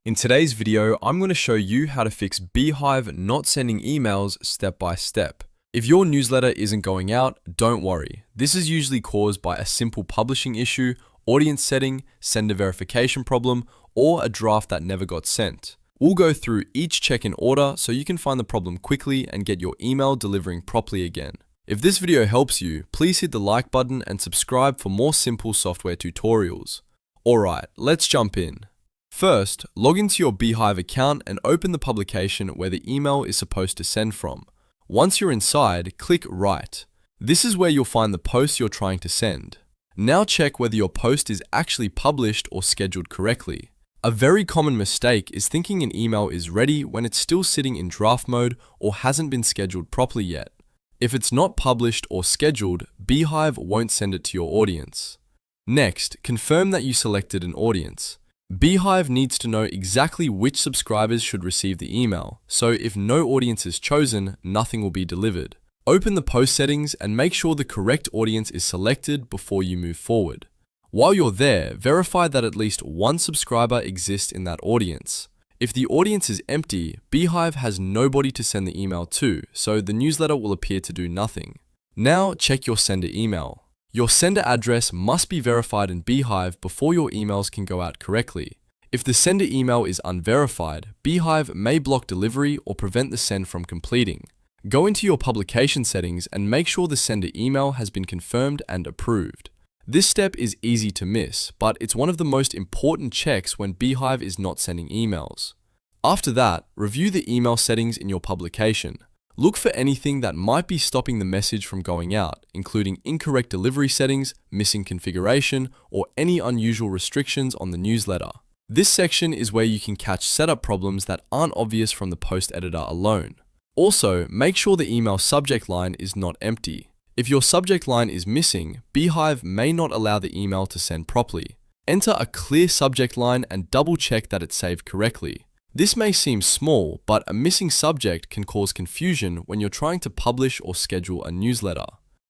In today's video, I'm going to show you how to fix Beehiiv not sending emails step by step. If your newsletter isn't going out, don't worry. This is usually caused by a simple publishing issue, audience setting, sender verification problem, or a draft that never got sent. We'll go through each check in order so you can find the problem quickly and get your email delivering properly again. If this video helps you, please hit the like button and subscribe for more simple software tutorials. Alright, let's jump in. First, log into your Beehiiv account and open the publication where the email is supposed to send from. Once you're inside, click Write. This is where you'll find the post you're trying to send. Now check whether your post is actually published or scheduled correctly. A very common mistake is thinking an email is ready when it's still sitting in draft mode or hasn't been scheduled properly yet. If it's not published or scheduled, Beehiiv won't send it to your audience. Next, confirm that you selected an audience. Beehiiv needs to know exactly which subscribers should receive the email, so if no audience is chosen, nothing will be delivered. Open the post settings and make sure the correct audience is selected before you move forward. While you're there, verify that at least one subscriber exists in that audience. If the audience is empty, Beehiiv has nobody to send the email to, so the newsletter will appear to do nothing. Now check your sender email. Your sender address must be verified in Beehiiv before your emails can go out correctly. If the sender email is unverified, Beehiiv may block delivery or prevent the send from completing. Go into your publication settings and make sure the sender email has been confirmed and approved. This step is easy to miss, but it's one of the most important checks when Beehiiv is not sending emails. After that, review the email settings in your publication. Look for anything that might be stopping the message from going out, including incorrect delivery settings, missing configuration, or any unusual restrictions on the newsletter. This section is where you can catch setup problems that aren't obvious from the post editor alone. Also, make sure the email subject line is not empty. If your subject line is missing, Beehiiv may not allow the email to send properly. Enter a clear subject line and double check that it's saved correctly. This may seem small, but a missing subject can cause confusion when you're trying to publish or schedule a newsletter.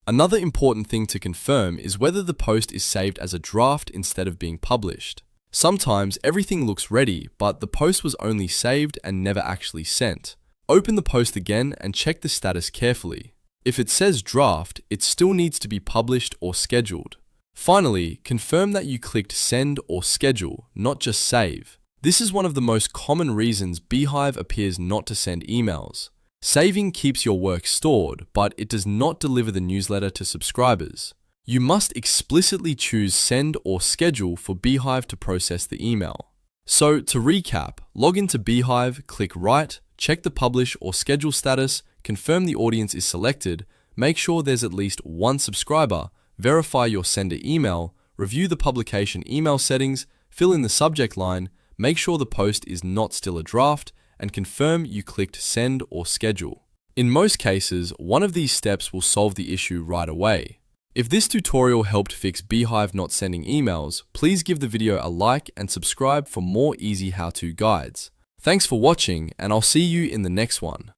Another important thing to confirm is whether the post is saved as a draft instead of being published. Sometimes everything looks ready, but the post was only saved and never actually sent. Open the post again and check the status carefully. If it says draft, it still needs to be published or scheduled. Finally, confirm that you clicked send or schedule, not just save. This is one of the most common reasons Beehiiv appears not to send emails. Saving keeps your work stored, but it does not deliver the newsletter to subscribers. You must explicitly choose send or schedule for Beehiiv to process the email. So to recap, log into Beehiiv, click Write, check the publish or schedule status, confirm the audience is selected, make sure there's at least one subscriber, verify your sender email, review the publication email settings, fill in the subject line, make sure the post is not still a draft, and confirm you clicked send or schedule. In most cases, one of these steps will solve the issue right away. If this tutorial helped fix Beehiiv not sending emails, please give the video a like and subscribe for more easy how-to guides. Thanks for watching, and I'll see you in the next one.